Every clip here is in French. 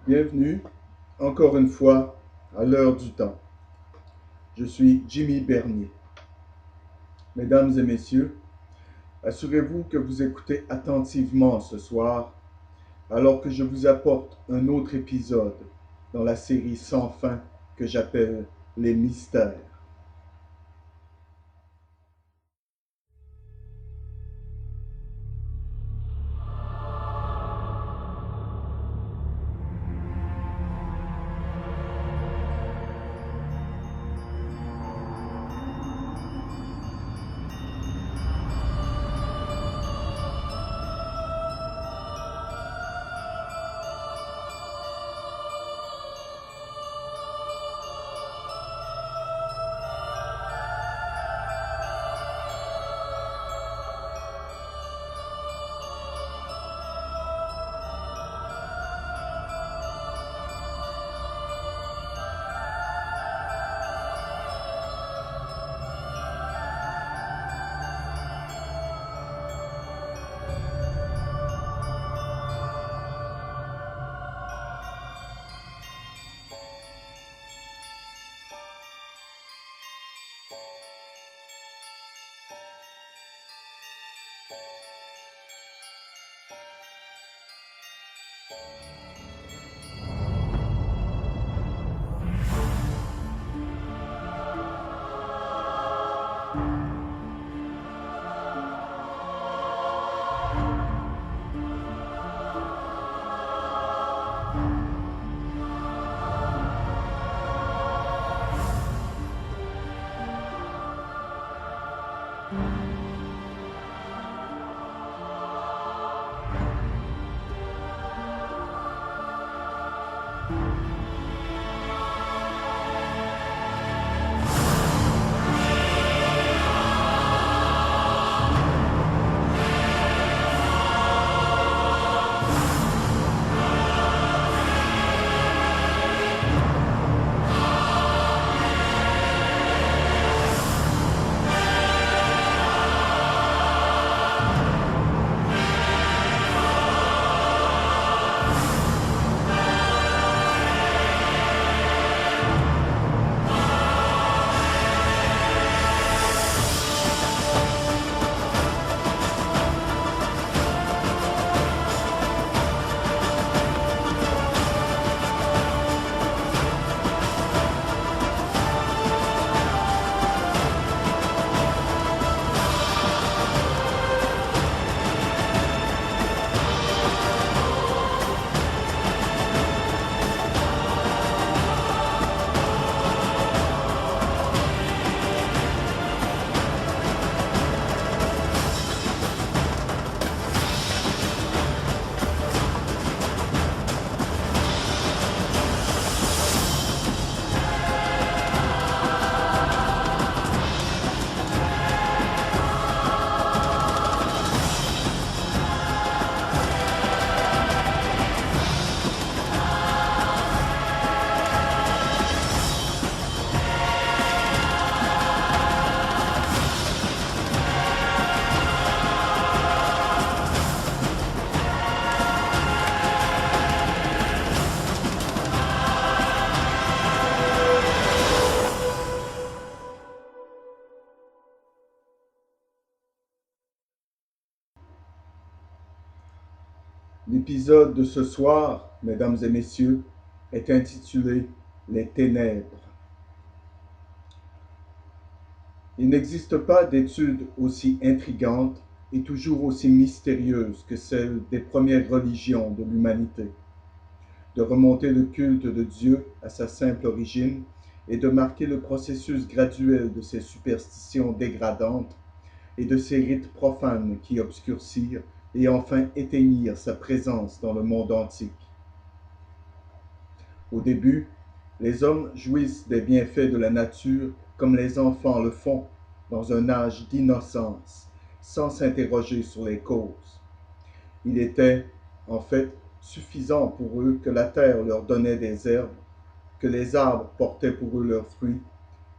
Bienvenue, encore une fois, à l'heure du temps. Je suis Jimmy Bernier. Mesdames et messieurs, assurez-vous que vous écoutez attentivement ce soir, alors que je vous apporte un autre épisode dans la série sans fin que j'appelle Les Mystères. L'épisode de ce soir, mesdames et messieurs, est intitulé Les Ténèbres. Il n'existe pas d'étude aussi intrigante et toujours aussi mystérieuse que celle des premières religions de l'humanité. de remonter le culte de Dieu à sa simple origine et de marquer le processus graduel de ses superstitions dégradantes et de ses rites profanes qui obscurcirent et enfin éteignirent sa présence dans le monde antique. Au début, les hommes jouissent des bienfaits de la nature comme les enfants le font dans un âge d'innocence, sans s'interroger sur les causes. Il était, en fait, suffisant pour eux que la terre leur donnait des herbes, que les arbres portaient pour eux leurs fruits,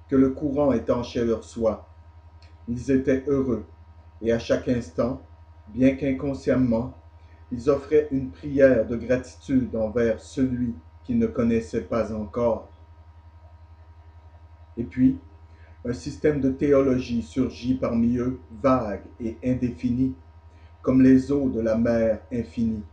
que le courant étanchait leur soie. Ils étaient heureux, et à chaque instant, bien qu'inconsciemment, ils offraient une prière de gratitude envers celui qu'ils ne connaissaient pas encore. Et puis, un système de théologie surgit parmi eux, vague et indéfini, comme les eaux de la mer infinie.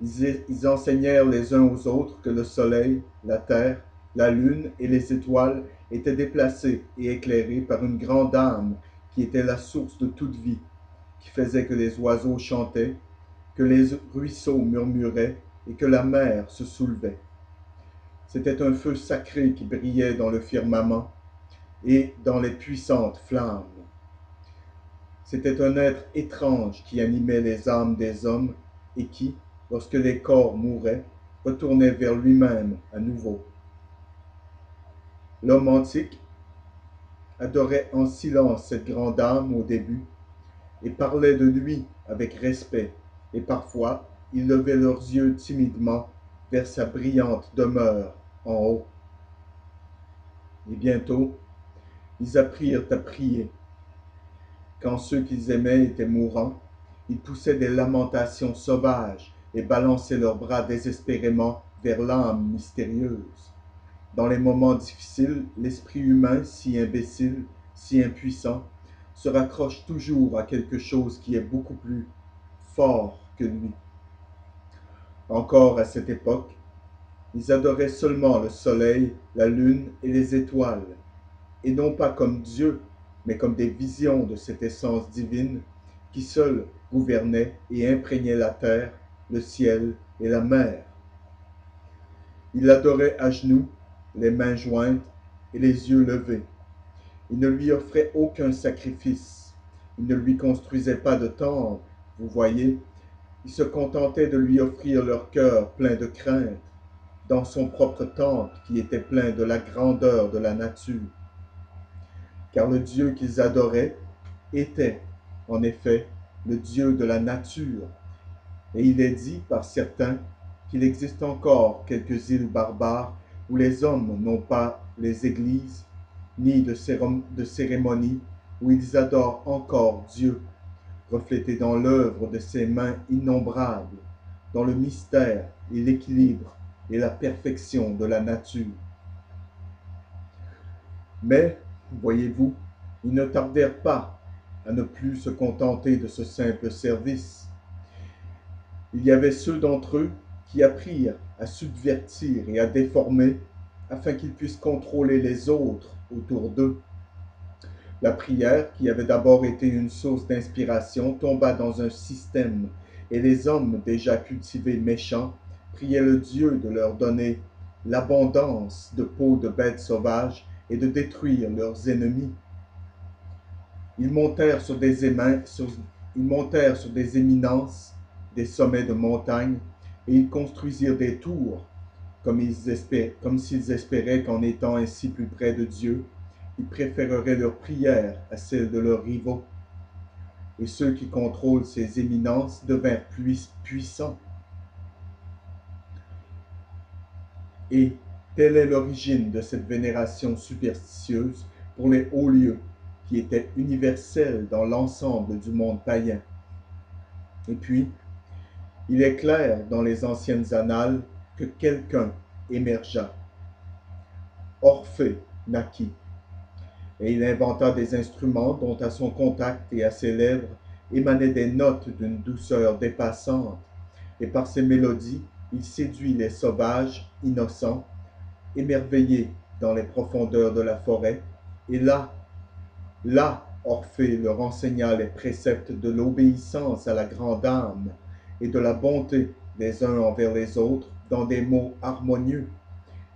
Ils enseignèrent les uns aux autres que le soleil, la terre, la lune et les étoiles étaient déplacés et éclairés par une grande âme qui était la source de toute vie, qui faisait que les oiseaux chantaient, que les ruisseaux murmuraient et que la mer se soulevait. C'était un feu sacré qui brillait dans le firmament et dans les puissantes flammes. C'était un être étrange qui animait les âmes des hommes et qui, lorsque les corps mouraient, retournait vers lui-même à nouveau. L'homme antique adorait en silence cette grande âme au début et parlait de lui avec respect, et parfois ils levaient leurs yeux timidement vers sa brillante demeure en haut. Et bientôt, ils apprirent à prier. Quand ceux qu'ils aimaient étaient mourants, ils poussaient des lamentations sauvages et balançaient leurs bras désespérément vers l'âme mystérieuse. Dans les moments difficiles, l'esprit humain, si imbécile, si impuissant, se raccroche toujours à quelque chose qui est beaucoup plus fort que lui. Encore à cette époque, ils adoraient seulement le soleil, la lune et les étoiles, et non pas comme Dieu, mais comme des visions de cette essence divine qui seule gouvernait et imprégnait la terre, le ciel et la mer. Ils l'adoraient à genoux, les mains jointes et les yeux levés. Ils ne lui offraient aucun sacrifice. Ils ne lui construisaient pas de temple, vous voyez. Ils se contentaient de lui offrir leur cœur plein de crainte, dans son propre temple qui était plein de la grandeur de la nature. Car le Dieu qu'ils adoraient était, en effet, le Dieu de la nature. Et il est dit par certains qu'il existe encore quelques îles barbares où les hommes n'ont pas les églises, ni de cérémonies, où ils adorent encore Dieu, reflété dans l'œuvre de ses mains innombrables, dans le mystère et l'équilibre et la perfection de la nature. Mais, voyez-vous, ils ne tardèrent pas à ne plus se contenter de ce simple service. Il y avait ceux d'entre eux qui apprirent à subvertir et à déformer afin qu'ils puissent contrôler les autres autour d'eux. La prière, qui avait d'abord été une source d'inspiration, tomba dans un système et les hommes déjà cultivés méchants priaient le Dieu de leur donner l'abondance de peaux de bêtes sauvages et de détruire leurs ennemis. Ils montèrent sur des éminences, des sommets de montagnes, et ils construisirent des tours, comme s'ils espéraient qu'en étant ainsi plus près de Dieu, ils préféreraient leurs prières à celles de leurs rivaux. Et ceux qui contrôlent ces éminences devinrent puissants. Et telle est l'origine de cette vénération superstitieuse pour les hauts lieux, qui était universelle dans l'ensemble du monde païen. Et puis, il est clair dans les anciennes annales que quelqu'un émergea. Orphée naquit, et il inventa des instruments dont à son contact et à ses lèvres émanaient des notes d'une douceur dépassante, et par ces mélodies, il séduit les sauvages, innocents, émerveillés dans les profondeurs de la forêt, et là, Orphée leur enseigna les préceptes de l'obéissance à la grande âme et de la bonté les uns envers les autres dans des mots harmonieux,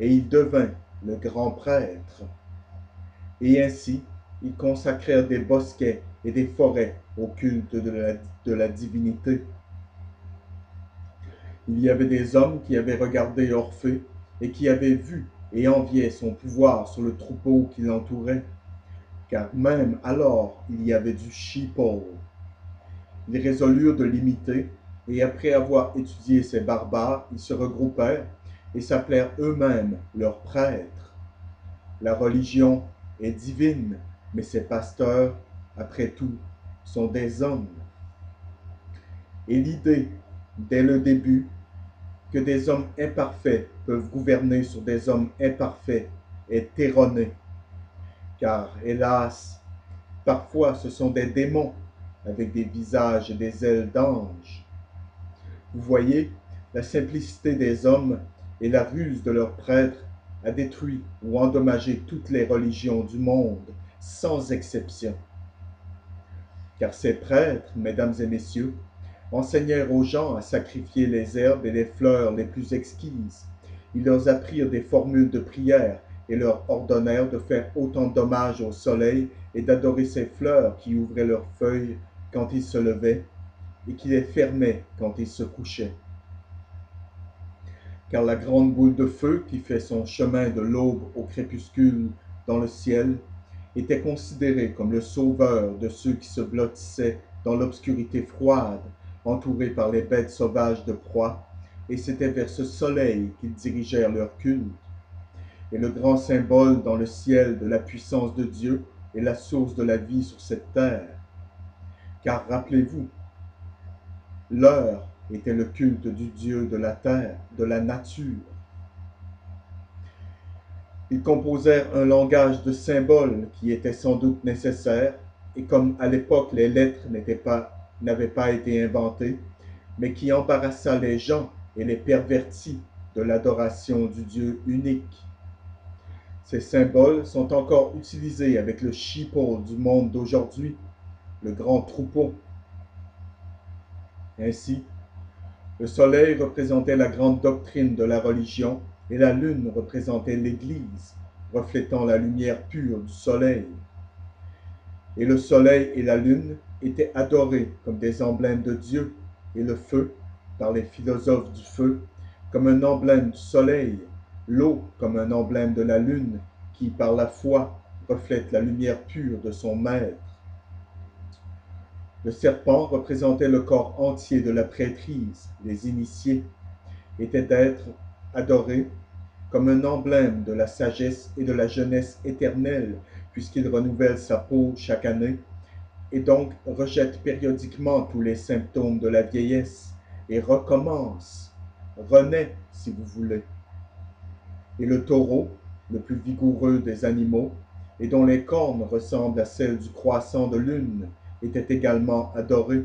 et il devint le grand prêtre. Et ainsi, ils consacrèrent des bosquets et des forêts au culte de la divinité. Il y avait des hommes qui avaient regardé Orphée et qui avaient vu et enviaient son pouvoir sur le troupeau qui l'entourait, car même alors il y avait du sheeple. Ils résolurent de l'imiter, et après avoir étudié ces barbares, ils se regroupèrent et s'appelèrent eux-mêmes leurs prêtres. La religion est divine, mais ses pasteurs, après tout, sont des hommes. Et l'idée, dès le début, que des hommes imparfaits peuvent gouverner sur des hommes imparfaits est erronée, car, hélas, parfois ce sont des démons avec des visages et des ailes d'anges. Vous voyez, la simplicité des hommes et la ruse de leurs prêtres a détruit ou endommagé toutes les religions du monde, sans exception. Car ces prêtres, mesdames et messieurs, enseignèrent aux gens à sacrifier les herbes et les fleurs les plus exquises. Ils leur apprirent des formules de prière et leur ordonnèrent de faire autant d'hommages au soleil et d'adorer ces fleurs qui ouvraient leurs feuilles quand il se levait et qui les fermaient quand il se couchait. Car la grande boule de feu qui fait son chemin de l'aube au crépuscule dans le ciel était considéré comme le sauveur de ceux qui se blottissaient dans l'obscurité froide, entourés par les bêtes sauvages de proie, et c'était vers ce soleil qu'ils dirigèrent leur culte. Et le grand symbole dans le ciel de la puissance de Dieu est la source de la vie sur cette terre. Car rappelez-vous, l'heure était le culte du Dieu de la terre, de la nature. Ils composèrent un langage de symboles qui était sans doute nécessaire, et comme à l'époque les lettres n'avaient pas été inventées, mais qui embarrassa les gens et les pervertit de l'adoration du Dieu unique. Ces symboles sont encore utilisés avec le sheeple du monde d'aujourd'hui, le grand troupeau. Ainsi, le soleil représentait la grande doctrine de la religion et la lune représentait l'Église, reflétant la lumière pure du soleil. Et le soleil et la lune étaient adorés comme des emblèmes de Dieu, et le feu, par les philosophes du feu, comme un emblème du soleil, l'eau comme un emblème de la lune, qui, par la foi, reflète la lumière pure de son maître. Le serpent représentait le corps entier de la prêtrise, les initiés, étaient d'être adorés comme un emblème de la sagesse et de la jeunesse éternelle, puisqu'il renouvelle sa peau chaque année, et donc rejette périodiquement tous les symptômes de la vieillesse, et recommence, renaît si vous voulez. Et le taureau, le plus vigoureux des animaux, et dont les cornes ressemblent à celles du croissant de lune, était également adoré.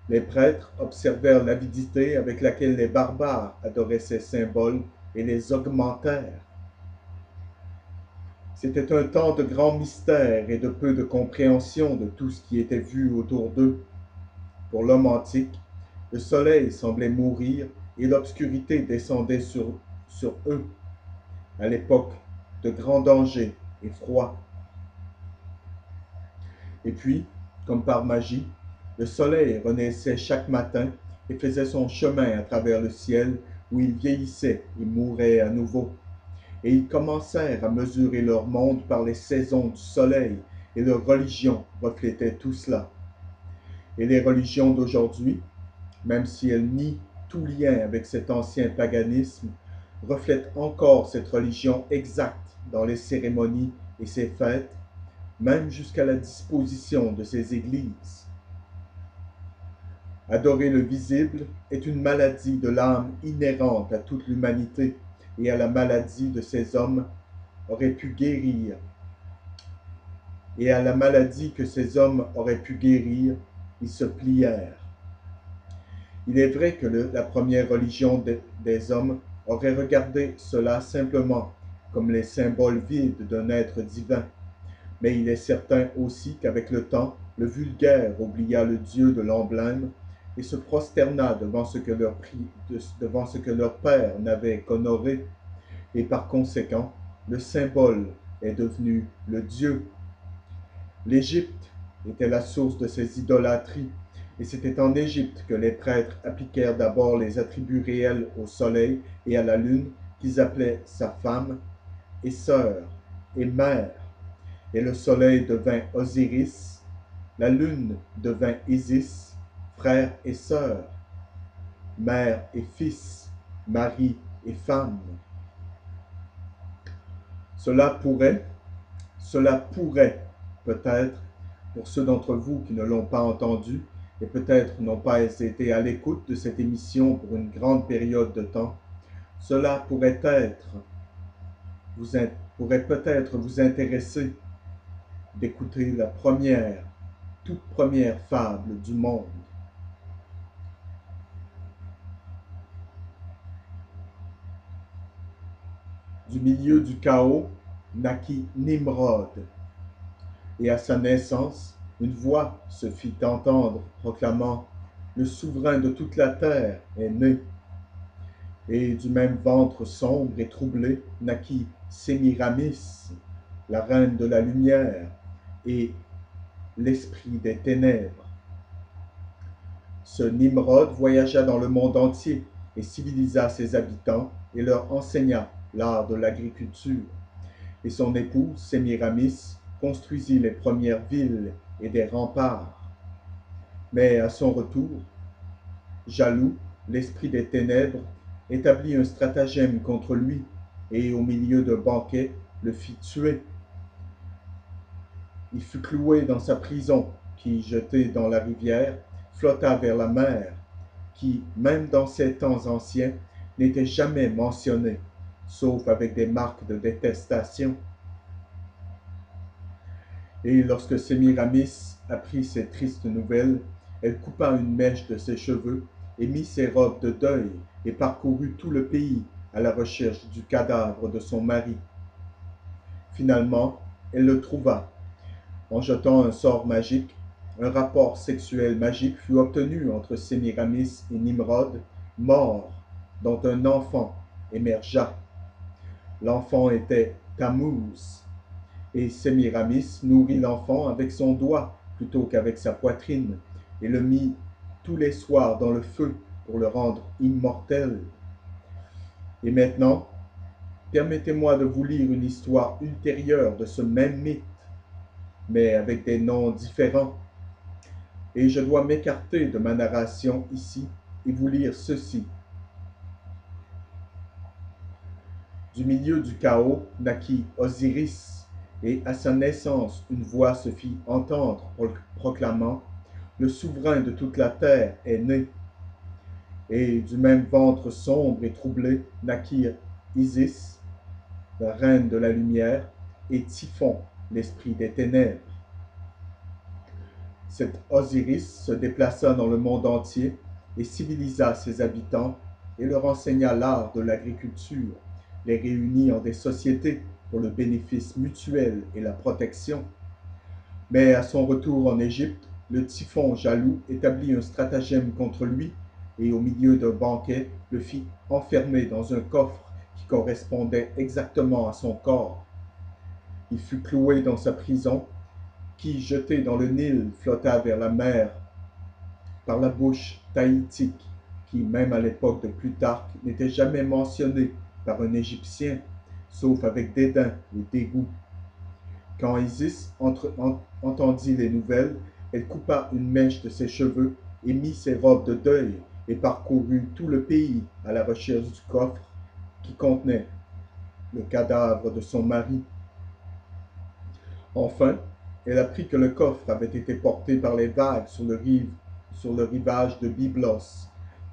Les prêtres observèrent l'avidité avec laquelle les barbares adoraient ces symboles et les augmentèrent. C'était un temps de grand mystère et de peu de compréhension de tout ce qui était vu autour d'eux. Pour l'homme antique, le soleil semblait mourir et l'obscurité descendait sur eux, à l'époque de grands dangers et froid. Et puis, comme par magie, le soleil renaissait chaque matin et faisait son chemin à travers le ciel où il vieillissait et mourait à nouveau. Et ils commencèrent à mesurer leur monde par les saisons du soleil, et leur religion reflétait tout cela. Et les religions d'aujourd'hui, même si elles nient tout lien avec cet ancien paganisme, reflètent encore cette religion exacte dans les cérémonies et ses fêtes, même jusqu'à la disposition de ces églises. Adorer le visible est une maladie de l'âme inhérente à toute l'humanité, et à la maladie de ces hommes aurait pu guérir. Et à la maladie que ces hommes auraient pu guérir, ils se plièrent. Il est vrai que la première religion des hommes aurait regardé cela simplement comme les symboles vides d'un être divin, mais il est certain aussi qu'avec le temps, le vulgaire oublia le Dieu de l'emblème et se prosterna devant ce que leur père n'avait qu'honoré, et par conséquent, le symbole est devenu le Dieu. L'Égypte était la source de ces idolâtries, et c'était en Égypte que les prêtres appliquèrent d'abord les attributs réels au soleil et à la lune qu'ils appelaient sa femme et sœur et mère, et le soleil devint Osiris, la lune devint Isis, frère et sœur, mère et fils, mari et femme. Cela pourrait peut-être, pour ceux d'entre vous qui ne l'ont pas entendu et peut-être n'ont pas été à l'écoute de cette émission pour une grande période de temps, cela pourrait peut-être vous intéresser d'écouter la toute première fable du monde. Du milieu du chaos naquit Nimrod, et à sa naissance, une voix se fit entendre proclamant « Le souverain de toute la terre est né ». Et du même ventre sombre et troublé naquit Sémiramis, la reine de la lumière, et l'esprit des ténèbres. Ce Nimrod voyagea dans le monde entier et civilisa ses habitants et leur enseigna l'art de l'agriculture. Et son épouse, Sémiramis, construisit les premières villes et des remparts. Mais à son retour, jaloux, l'esprit des ténèbres établit un stratagème contre lui et, au milieu d'un banquet, le fit tuer. Il fut cloué dans sa prison, qui, jeté dans la rivière, flotta vers la mer, qui, même dans ces temps anciens, n'était jamais mentionnée, sauf avec des marques de détestation. Et lorsque Sémiramis apprit ces tristes nouvelles, elle coupa une mèche de ses cheveux et mit ses robes de deuil et parcourut tout le pays à la recherche du cadavre de son mari. Finalement, elle le trouva. En jetant un sort magique, un rapport sexuel magique fut obtenu entre Sémiramis et Nimrod, mort, dont un enfant émergea. L'enfant était Tammuz, et Sémiramis nourrit l'enfant avec son doigt plutôt qu'avec sa poitrine, et le mit tous les soirs dans le feu pour le rendre immortel. Et maintenant, permettez-moi de vous lire une histoire ultérieure de ce même mythe, mais avec des noms différents. Et je dois m'écarter de ma narration ici et vous lire ceci. Du milieu du chaos naquit Osiris, et à sa naissance une voix se fit entendre proclamant « Le souverain de toute la terre est né ». Et du même ventre sombre et troublé naquirent Isis, la reine de la lumière, et Typhon, l'esprit des ténèbres. Cet Osiris se déplaça dans le monde entier et civilisa ses habitants et leur enseigna l'art de l'agriculture, les réunit en des sociétés pour le bénéfice mutuel et la protection. Mais à son retour en Égypte, le Typhon jaloux établit un stratagème contre lui et au milieu d'un banquet le fit enfermer dans un coffre qui correspondait exactement à son corps. Il fut cloué dans sa prison qui, jeté dans le Nil, flotta vers la mer par la bouche tahitique qui, même à l'époque de Plutarque, n'était jamais mentionnée par un Égyptien, sauf avec dédain et dégoût. Quand Isis entendit les nouvelles, elle coupa une mèche de ses cheveux et mit ses robes de deuil et parcourut tout le pays à la recherche du coffre qui contenait le cadavre de son mari. Enfin, elle apprit que le coffre avait été porté par les vagues sur le rivage de Byblos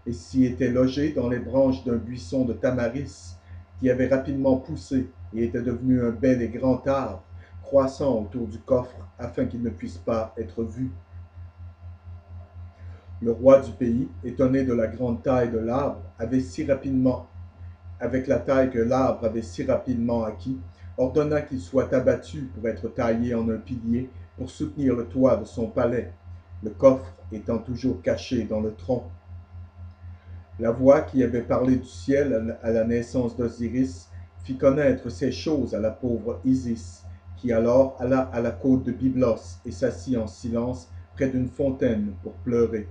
et s'y était logé dans les branches d'un buisson de tamaris qui avait rapidement poussé et était devenu un bel et grand arbre, croissant autour du coffre afin qu'il ne puisse pas être vu. Le roi du pays, étonné de la grande taille de l'arbre, avec la taille que l'arbre avait si rapidement acquis, ordonna qu'il soit abattu pour être taillé en un pilier pour soutenir le toit de son palais, le coffre étant toujours caché dans le tronc. La voix qui avait parlé du ciel à la naissance d'Osiris fit connaître ces choses à la pauvre Isis, qui alors alla à la côte de Byblos et s'assit en silence près d'une fontaine pour pleurer.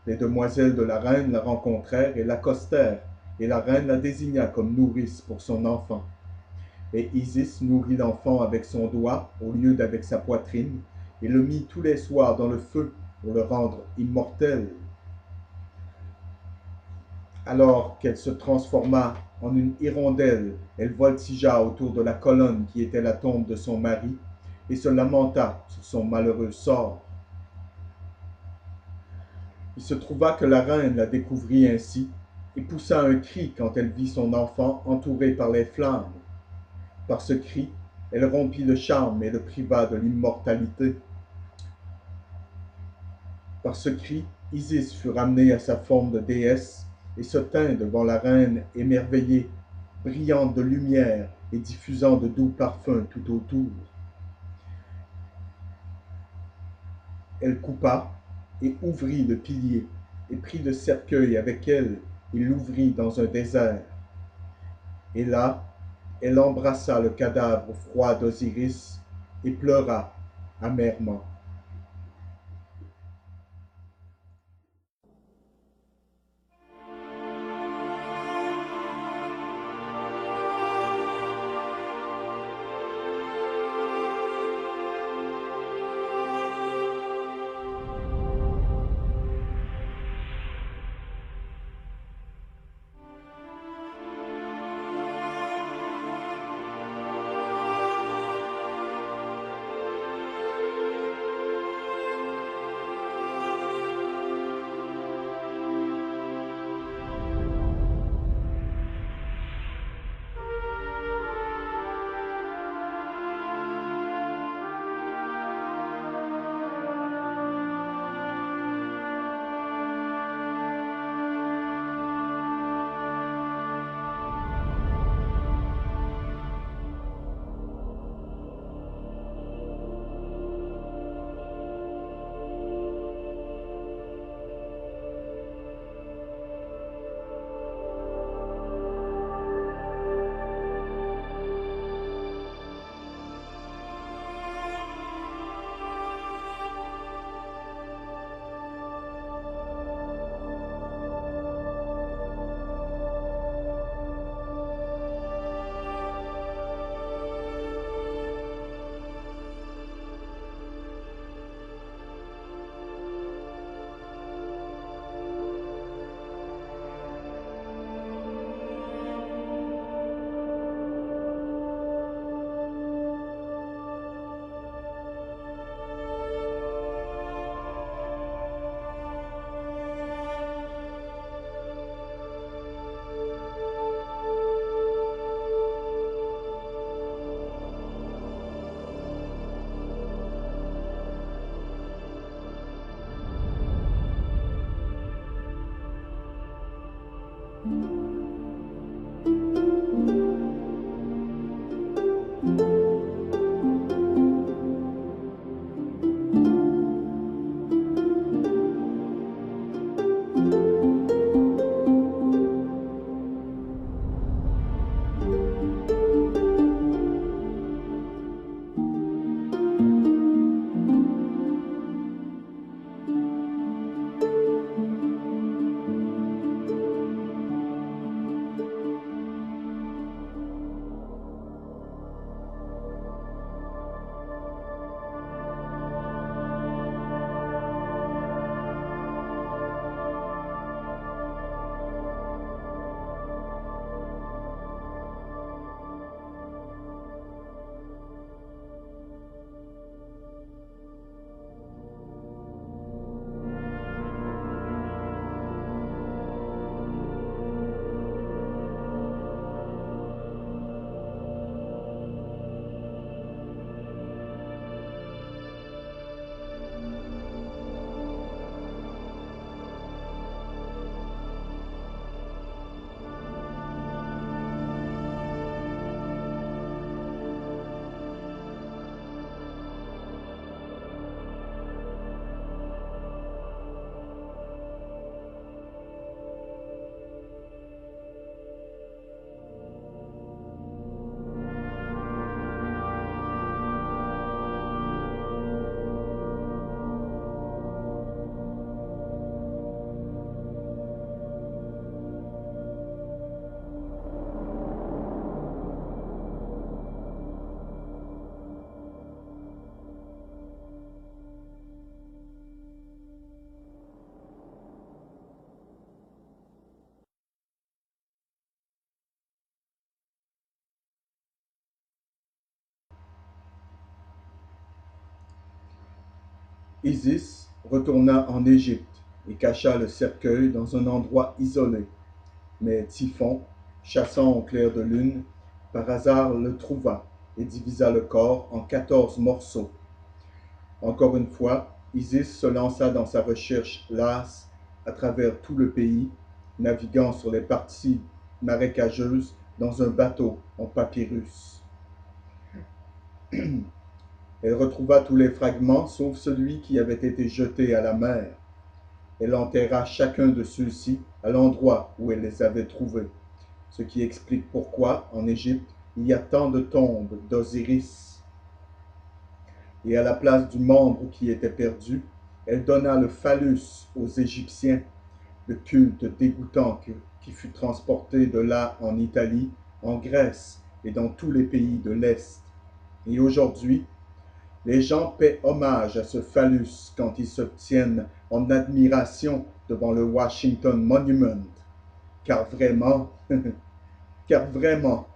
Les demoiselles de la reine la rencontrèrent et l'accostèrent, et la reine la désigna comme nourrice pour son enfant. Et Isis nourrit l'enfant avec son doigt au lieu d'avec sa poitrine, et le mit tous les soirs dans le feu pour le rendre immortel. Alors qu'elle se transforma en une hirondelle, elle voltigea autour de la colonne qui était la tombe de son mari, et se lamenta sur son malheureux sort. Il se trouva que la reine la découvrit ainsi, et poussa un cri quand elle vit son enfant entouré par les flammes. Par ce cri, elle rompit le charme et le priva de l'immortalité. Par ce cri, Isis fut ramenée à sa forme de déesse et se tint devant la reine émerveillée, brillante de lumière et diffusant de doux parfums tout autour. Elle coupa et ouvrit le pilier, et prit le cercueil avec elle et l'ouvrit dans un désert. Et là, elle embrassa le cadavre froid d'Osiris et pleura amèrement. Isis retourna en Égypte et cacha le cercueil dans un endroit isolé. Mais Typhon, chassant au clair de lune, par hasard le trouva et divisa le corps en 14 morceaux. Encore une fois, Isis se lança dans sa recherche lasse à travers tout le pays, naviguant sur les parties marécageuses dans un bateau en papyrus. Elle retrouva tous les fragments sauf celui qui avait été jeté à la mer. Elle enterra chacun de ceux-ci à l'endroit où elle les avait trouvés, ce qui explique pourquoi, en Égypte, il y a tant de tombes d'Osiris. Et à la place du membre qui était perdu, elle donna le phallus aux Égyptiens, le culte dégoûtant qui fut transporté de là en Italie, en Grèce et dans tous les pays de l'Est. Et aujourd'hui, les gens paient hommage à ce phallus quand ils se tiennent en admiration devant le Washington Monument. Car vraiment, car vraiment,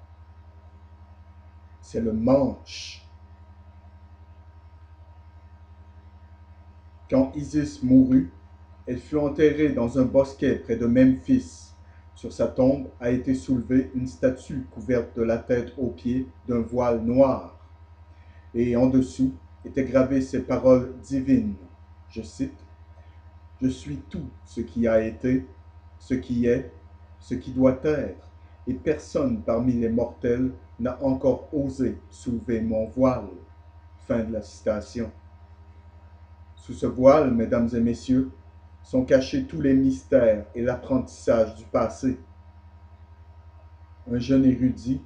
c'est le manche. Quand Isis mourut, elle fut enterrée dans un bosquet près de Memphis. Sur sa tombe a été soulevée une statue couverte de la tête aux pieds d'un voile noir. Et en dessous étaient gravées ces paroles divines. Je cite: Je suis tout ce qui a été, ce qui est, ce qui doit être, et personne parmi les mortels n'a encore osé soulever mon voile. Fin de la citation. Sous ce voile, mesdames et messieurs, sont cachés tous les mystères et l'apprentissage du passé. Un jeune érudit,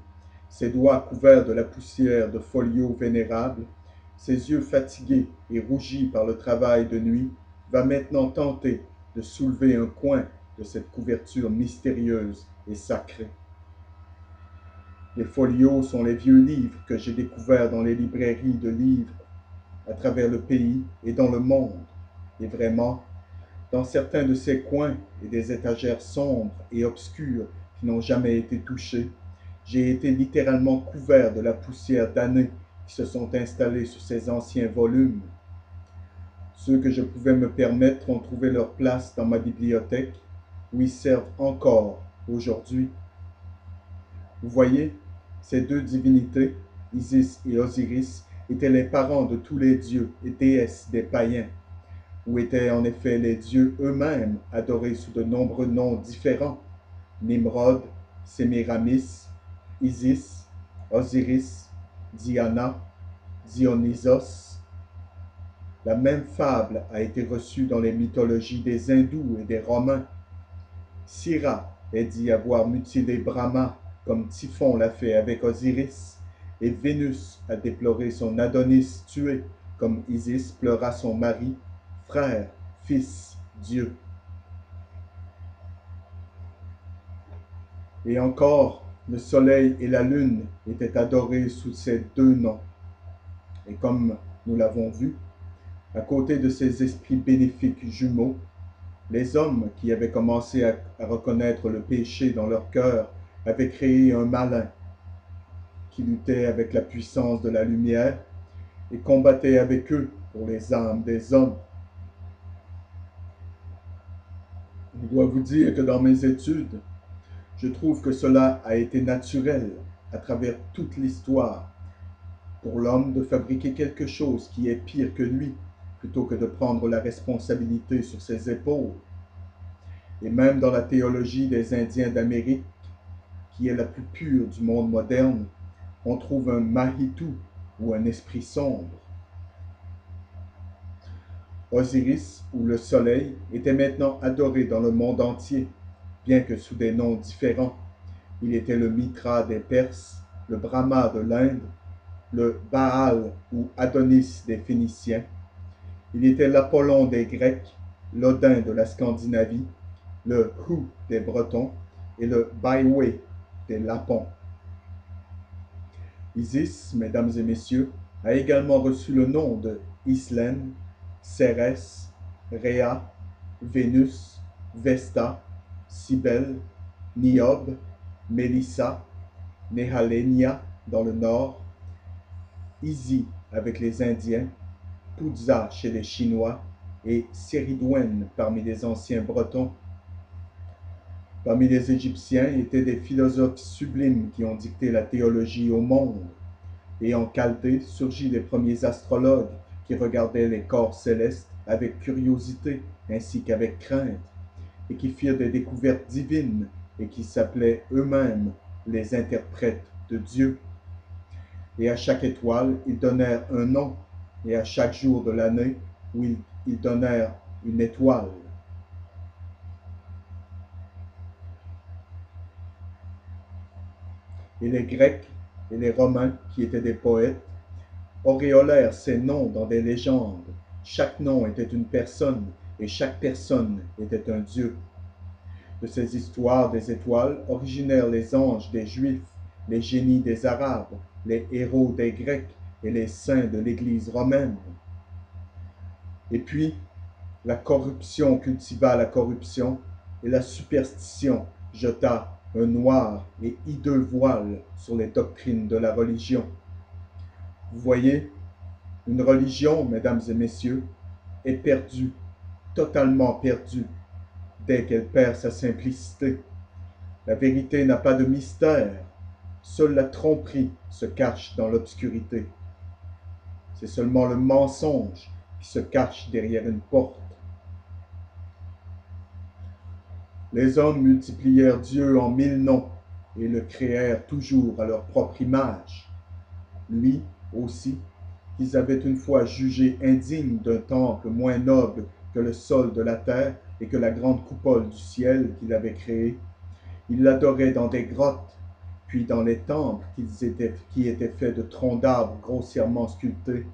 ses doigts couverts de la poussière de folios vénérables, ses yeux fatigués et rougis par le travail de nuit, va maintenant tenter de soulever un coin de cette couverture mystérieuse et sacrée. Les folios sont les vieux livres que j'ai découverts dans les librairies de livres à travers le pays et dans le monde. Et vraiment, dans certains de ces coins et des étagères sombres et obscures qui n'ont jamais été touchées, j'ai été littéralement couvert de la poussière d'années qui se sont installées sur ces anciens volumes. Ceux que je pouvais me permettre ont trouvé leur place dans ma bibliothèque, où ils servent encore aujourd'hui. Vous voyez, ces deux divinités, Isis et Osiris, étaient les parents de tous les dieux et déesses des païens, où étaient en effet les dieux eux-mêmes adorés sous de nombreux noms différents: Nimrod, Sémiramis, Isis, Osiris, Diana, Dionysos. La même fable a été reçue dans les mythologies des Hindous et des Romains. Sira est dit avoir mutilé Brahma, comme Typhon l'a fait avec Osiris, et Vénus a déploré son Adonis tué, comme Isis pleura son mari, frère, fils, Dieu. Et encore, le soleil et la lune étaient adorés sous ces deux noms. Et comme nous l'avons vu, à côté de ces esprits bénéfiques jumeaux, les hommes qui avaient commencé à reconnaître le péché dans leur cœur avaient créé un malin qui luttait avec la puissance de la lumière et combattait avec eux pour les âmes des hommes. Je dois vous dire que dans mes études, je trouve que cela a été naturel à travers toute l'histoire pour l'homme de fabriquer quelque chose qui est pire que lui, plutôt que de prendre la responsabilité sur ses épaules. Et même dans la théologie des Indiens d'Amérique, qui est la plus pure du monde moderne, on trouve un Mahitou ou un esprit sombre. Osiris, ou le soleil, était maintenant adoré dans le monde entier, bien que sous des noms différents. Il était le Mitra des Perses, le Brahma de l'Inde, le Baal ou Adonis des Phéniciens. Il était l'Apollon des Grecs, l'Odin de la Scandinavie, le Hu des Bretons et le Baiwei des Lapons. Isis, mesdames et messieurs, a également reçu le nom de Islène, Cérès, Rhea, Vénus, Vesta, Cybèle, Niobe, Mélissa, Nehalénia dans le nord, Isi avec les Indiens, Puzza chez les Chinois et Séridwen parmi les anciens Bretons. Parmi les Égyptiens étaient des philosophes sublimes qui ont dicté la théologie au monde. Et en Chaldée surgit les premiers astrologues qui regardaient les corps célestes avec curiosité ainsi qu'avec crainte, et qui firent des découvertes divines et qui s'appelaient eux-mêmes les interprètes de Dieu. Et à chaque étoile, ils donnèrent un nom, et à chaque jour de l'année, ils donnèrent une étoile. Et les Grecs et les Romains, qui étaient des poètes, auréolèrent ces noms dans des légendes. Chaque nom était une personne, et chaque personne était un dieu. De ces histoires des étoiles originèrent les anges des Juifs, les génies des Arabes, les héros des Grecs et les saints de l'Église romaine. Et puis, la corruption cultiva la corruption, et la superstition jeta un noir et hideux voile sur les doctrines de la religion. Vous voyez, une religion, mesdames et messieurs, est perdue, totalement perdue, dès qu'elle perd sa simplicité. La vérité n'a pas de mystère, seule la tromperie se cache dans l'obscurité. C'est seulement le mensonge qui se cache derrière une porte. Les hommes multiplièrent Dieu en 1000 noms et le créèrent toujours à leur propre image. Lui aussi, qu'ils avaient une fois jugé indigne d'un temple moins noble que le sol de la terre et que la grande coupole du ciel qu'il avait créé, ils l'adoraient dans des grottes, puis dans les temples qui étaient faits de troncs d'arbres grossièrement sculptés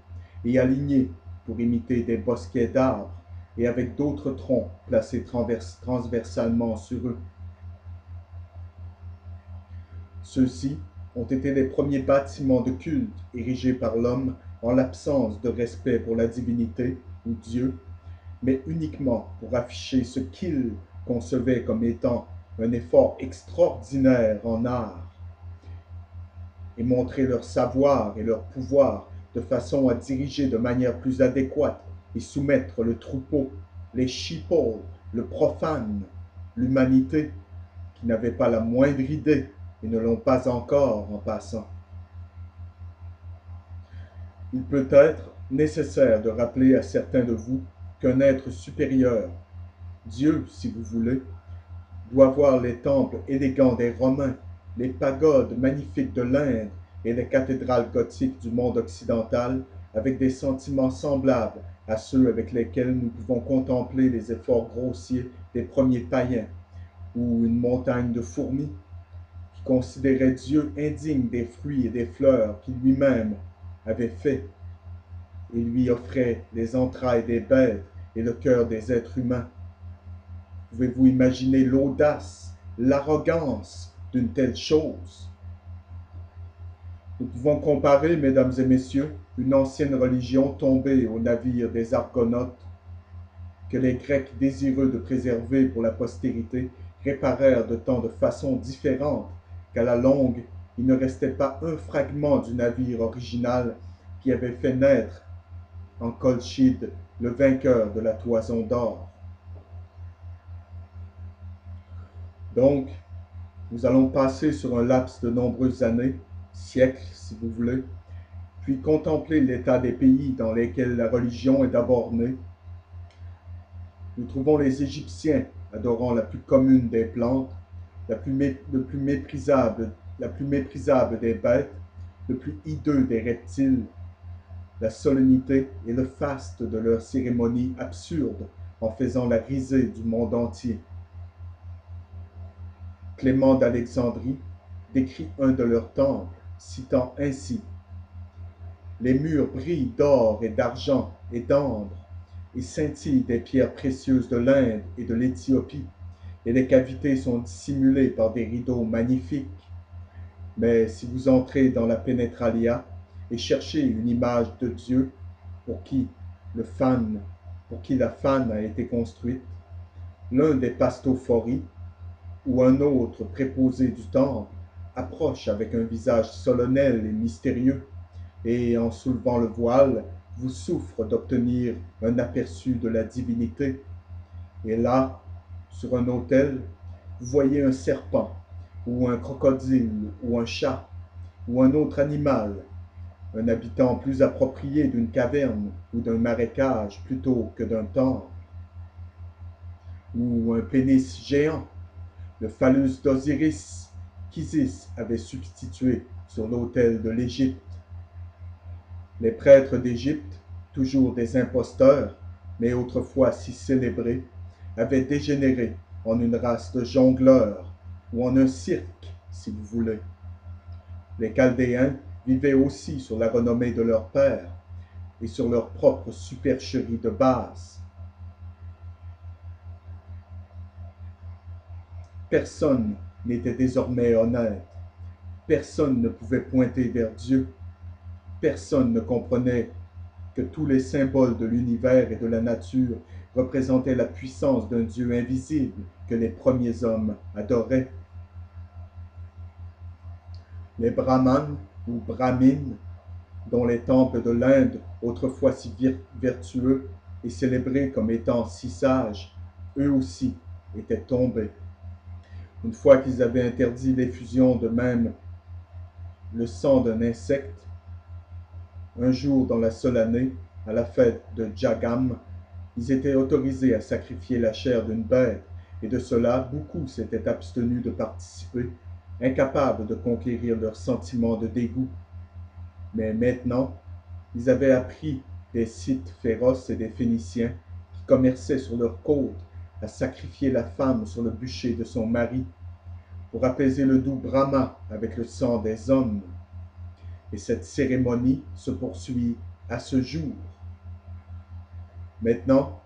et alignés pour imiter des bosquets d'arbres, et avec d'autres troncs placés transversalement sur eux. Ceux-ci ont été les premiers bâtiments de culte érigés par l'homme en l'absence de respect pour la divinité ou Dieu, mais uniquement pour afficher ce qu'il concevait comme étant un effort extraordinaire en art, et montrer leur savoir et leur pouvoir de façon à diriger de manière plus adéquate et soumettre le troupeau, les sheeple, le profane, l'humanité, qui n'avaient pas la moindre idée et ne l'ont pas encore en passant. Il peut être nécessaire de rappeler à certains de vous qu'un être supérieur, Dieu si vous voulez, doit voir les temples élégants des Romains, les pagodes magnifiques de l'Inde et les cathédrales gothiques du monde occidental avec des sentiments semblables à ceux avec lesquels nous pouvons contempler les efforts grossiers des premiers païens, ou une montagne de fourmis qui considérait Dieu indigne des fruits et des fleurs qu'il lui-même avait faits et lui offrait les entrailles des bêtes et le cœur des êtres humains. Pouvez-vous imaginer l'audace, l'arrogance d'une telle chose? Nous pouvons comparer, mesdames et messieurs, une ancienne religion tombée au navire des Argonautes, que les Grecs désireux de préserver pour la postérité réparèrent de tant de façons différentes qu'à la longue, il ne restait pas un fragment du navire original qui avait fait naître en Colchide le vainqueur de la toison d'or. Donc, nous allons passer sur un laps de nombreuses années, siècles si vous voulez, puis contempler l'état des pays dans lesquels la religion est d'abord née. Nous trouvons les Égyptiens adorant la plus commune des plantes, la plus méprisable des bêtes, le plus hideux des reptiles, la solennité et le faste de leurs cérémonies absurdes en faisant la risée du monde entier. Clément d'Alexandrie décrit un de leurs temples, citant ainsi: les murs brillent d'or et d'argent et d'ambre, et scintillent des pierres précieuses de l'Inde et de l'Éthiopie, et les cavités sont dissimulées par des rideaux magnifiques. Mais si vous entrez dans la pénétralia et cherchez une image de Dieu pour qui la fan a été construite, l'un des pastophories ou un autre préposé du temple approche avec un visage solennel et mystérieux, et en soulevant le voile, vous souffre d'obtenir un aperçu de la divinité. Et là, sur un autel, vous voyez un serpent, ou un crocodile, ou un chat, ou un autre animal, un habitant plus approprié d'une caverne ou d'un marécage plutôt que d'un temple, ou un pénis géant, le phallus d'Osiris qu'Isis avait substitué sur l'autel de l'Égypte. Les prêtres d'Égypte, toujours des imposteurs, mais autrefois si célébrés, avaient dégénéré en une race de jongleurs, ou en un cirque, si vous voulez. Les Chaldéens vivaient aussi sur la renommée de leur père et sur leur propre supercherie de base. Personne n'était désormais honnête. Personne ne pouvait pointer vers Dieu. Personne ne comprenait que tous les symboles de l'univers et de la nature représentaient la puissance d'un Dieu invisible que les premiers hommes adoraient. Les brahmanes ou brahmines, dont les temples de l'Inde, autrefois si vertueux et célébrés comme étant si sages, eux aussi étaient tombés. Une fois qu'ils avaient interdit l'effusion de même le sang d'un insecte, un jour dans la seule année, à la fête de Jagam, ils étaient autorisés à sacrifier la chair d'une bête, et de cela beaucoup s'étaient abstenus de participer, incapables de conquérir leur sentiment de dégoût. Mais maintenant, ils avaient appris des Scythes féroces et des Phéniciens qui commerçaient sur leurs côtes à sacrifier la femme sur le bûcher de son mari pour apaiser le doux Brahma avec le sang des hommes. Et cette cérémonie se poursuit à ce jour. Maintenant,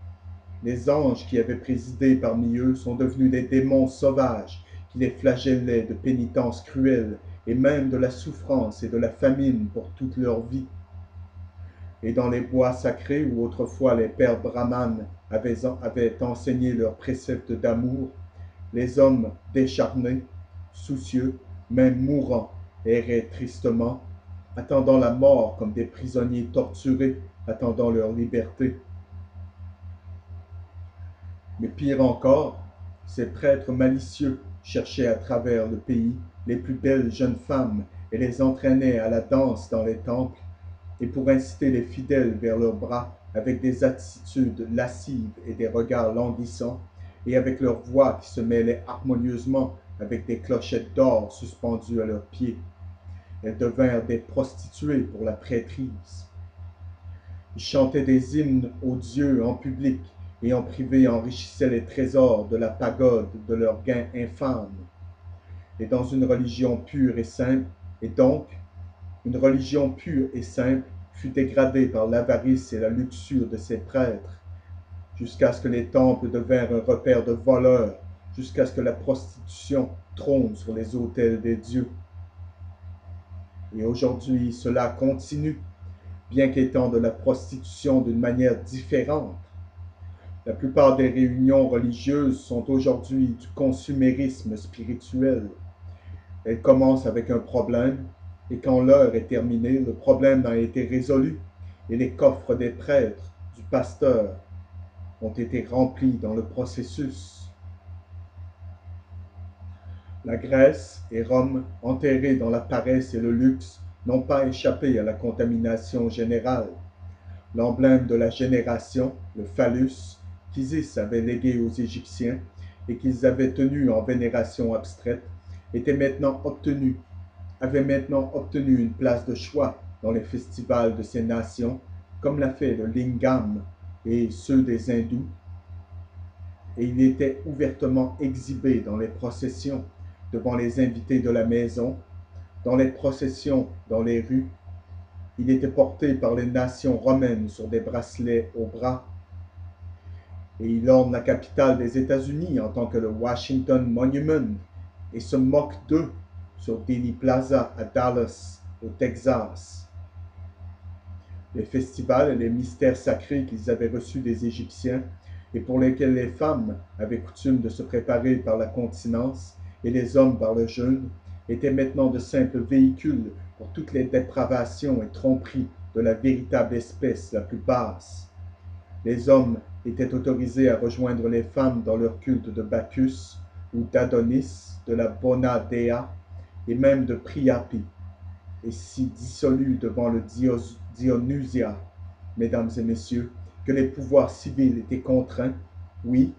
les anges qui avaient présidé parmi eux sont devenus des démons sauvages qui les flagellaient de pénitences cruelles et même de la souffrance et de la famine pour toute leur vie. Et dans les bois sacrés où autrefois les pères brahmanes avaient enseigné leurs préceptes d'amour, les hommes décharnés, soucieux, même mourants, erraient tristement, attendant la mort comme des prisonniers torturés, attendant leur liberté. Mais pire encore, ces prêtres malicieux cherchaient à travers le pays les plus belles jeunes femmes et les entraînaient à la danse dans les temples, et pour inciter les fidèles vers leurs bras avec des attitudes lascives et des regards languissants, et avec leurs voix qui se mêlaient harmonieusement avec des clochettes d'or suspendues à leurs pieds. Elles devinrent des prostituées pour la prêtrise. Ils chantaient des hymnes aux dieux en public et en privé enrichissaient les trésors de la pagode de leurs gains infâmes. Et dans une religion pure et simple, et donc, une religion pure et simple fut dégradée par l'avarice et la luxure de ces prêtres, jusqu'à ce que les temples devinrent un repère de voleurs, jusqu'à ce que la prostitution trône sur les autels des dieux. Et aujourd'hui, cela continue, bien qu'étant de la prostitution d'une manière différente. La plupart des réunions religieuses sont aujourd'hui du consumérisme spirituel. Elles commencent avec un problème, et quand l'heure est terminée, le problème a été résolu, et les coffres des prêtres, du pasteur, ont été remplis dans le processus. La Grèce et Rome, enterrées dans la paresse et le luxe, n'ont pas échappé à la contamination générale. L'emblème de la génération, le phallus, qu'Isis avait légué aux Égyptiens et qu'ils avaient tenu en vénération abstraite, avait maintenant obtenu une place de choix dans les festivals de ces nations, comme l'a fait le lingam et ceux des hindous, et il était ouvertement exhibé dans les processions, devant les invités de la maison, dans les processions dans les rues. Il était porté par les nations romaines sur des bracelets au bras, et il orne la capitale des États-Unis en tant que le Washington Monument, et se moque d'eux sur Dealey Plaza à Dallas, au Texas. Les festivals et les mystères sacrés qu'ils avaient reçus des Égyptiens et pour lesquels les femmes avaient coutume de se préparer par la continence et les hommes par le jeûne, étaient maintenant de simples véhicules pour toutes les dépravations et tromperies de la véritable espèce la plus basse. Les hommes étaient autorisés à rejoindre les femmes dans leur culte de Bacchus ou d'Adonis, de la Bona Dea et même de Priapi, et s'y dissolus devant le Dionysia, mesdames et messieurs, que les pouvoirs civils étaient contraints, oui,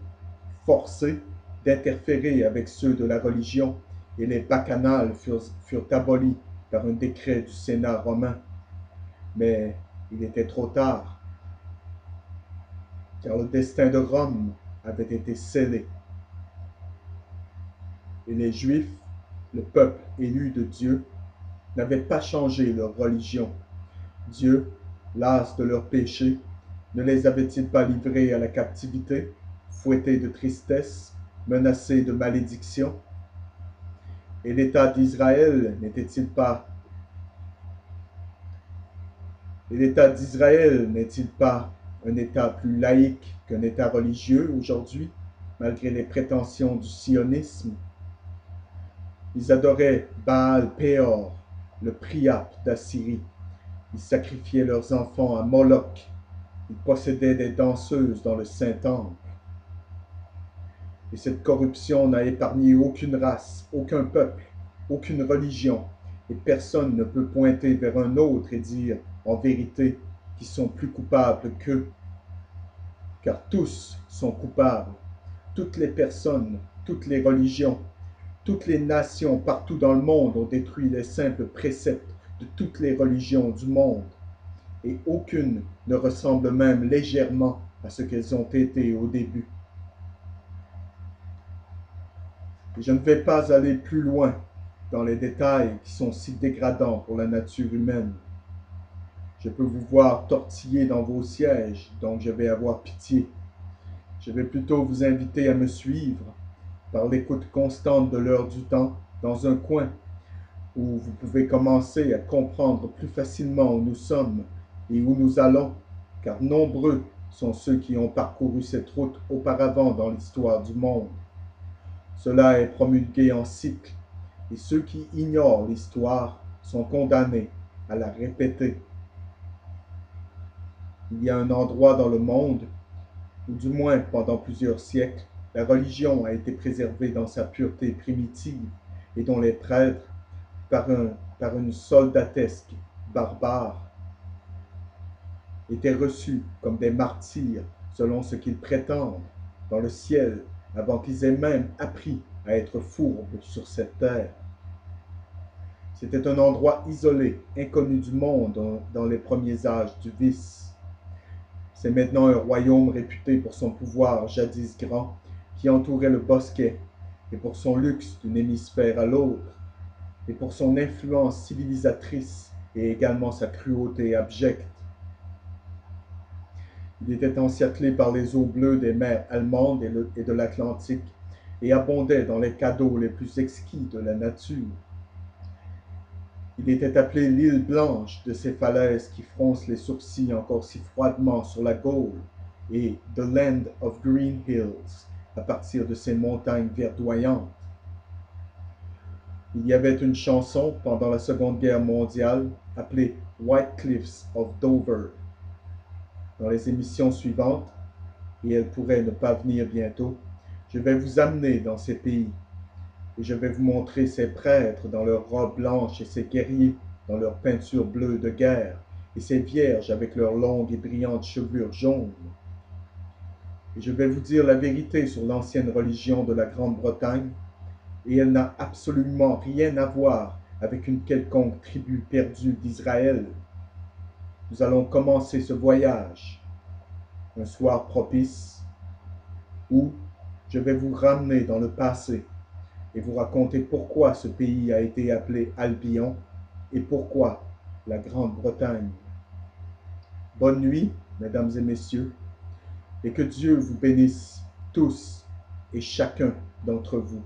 forcés, d'interférer avec ceux de la religion, et les bacchanales furent abolis par un décret du Sénat romain. Mais il était trop tard, car le destin de Rome avait été scellé. Et les Juifs, le peuple élu de Dieu, n'avaient pas changé leur religion. Dieu, las de leurs péchés, ne les avait-il pas livrés à la captivité, fouettés de tristesse, menacés de malédiction? Et l'État d'Israël n'est-il pas un État plus laïque qu'un État religieux aujourd'hui, malgré les prétentions du sionisme? Ils adoraient Baal Péor, le Priap d'Assyrie. Ils sacrifiaient leurs enfants à Moloch. Ils possédaient des danseuses dans le Saint-Temple. Et cette corruption n'a épargné aucune race, aucun peuple, aucune religion, et personne ne peut pointer vers un autre et dire, en vérité, qu'ils sont plus coupables qu'eux. Car tous sont coupables. Toutes les personnes, toutes les religions, toutes les nations partout dans le monde ont détruit les simples préceptes de toutes les religions du monde, et aucune ne ressemble même légèrement à ce qu'elles ont été au début. Et je ne vais pas aller plus loin dans les détails qui sont si dégradants pour la nature humaine. Je peux vous voir tortiller dans vos sièges, donc je vais avoir pitié. Je vais plutôt vous inviter à me suivre par l'écoute constante de l'heure du temps dans un coin où vous pouvez commencer à comprendre plus facilement où nous sommes et où nous allons, car nombreux sont ceux qui ont parcouru cette route auparavant dans l'histoire du monde. Cela est promulgué en cycle, et ceux qui ignorent l'histoire sont condamnés à la répéter. Il y a un endroit dans le monde où, du moins pendant plusieurs siècles, la religion a été préservée dans sa pureté primitive et dont les prêtres, par une soldatesque barbare, étaient reçus comme des martyrs selon ce qu'ils prétendent dans le ciel avant qu'ils aient même appris à être fourbes sur cette terre. C'était un endroit isolé, inconnu du monde dans les premiers âges du vice. C'est maintenant un royaume réputé pour son pouvoir jadis grand, qui entourait le bosquet, et pour son luxe d'un hémisphère à l'autre, et pour son influence civilisatrice et également sa cruauté abjecte. Il était encerclé par les eaux bleues des mers allemandes et de l'Atlantique, et abondait dans les cadeaux les plus exquis de la nature. Il était appelé l'île blanche de ces falaises qui froncent les sourcils encore si froidement sur la Gaule, et The Land of Green Hills, à partir de ces montagnes verdoyantes. Il y avait une chanson pendant la Seconde Guerre mondiale appelée White Cliffs of Dover. Dans les émissions suivantes, et elle pourrait ne pas venir bientôt, je vais vous amener dans ces pays, et je vais vous montrer ces prêtres dans leurs robes blanches et ces guerriers dans leurs peintures bleues de guerre, et ces vierges avec leurs longues et brillantes chevelures jaunes. Et je vais vous dire la vérité sur l'ancienne religion de la Grande-Bretagne, et elle n'a absolument rien à voir avec une quelconque tribu perdue d'Israël. Nous allons commencer ce voyage un soir propice où je vais vous ramener dans le passé et vous raconter pourquoi ce pays a été appelé Albion et pourquoi la Grande-Bretagne. Bonne nuit, mesdames et messieurs, et que Dieu vous bénisse tous et chacun d'entre vous.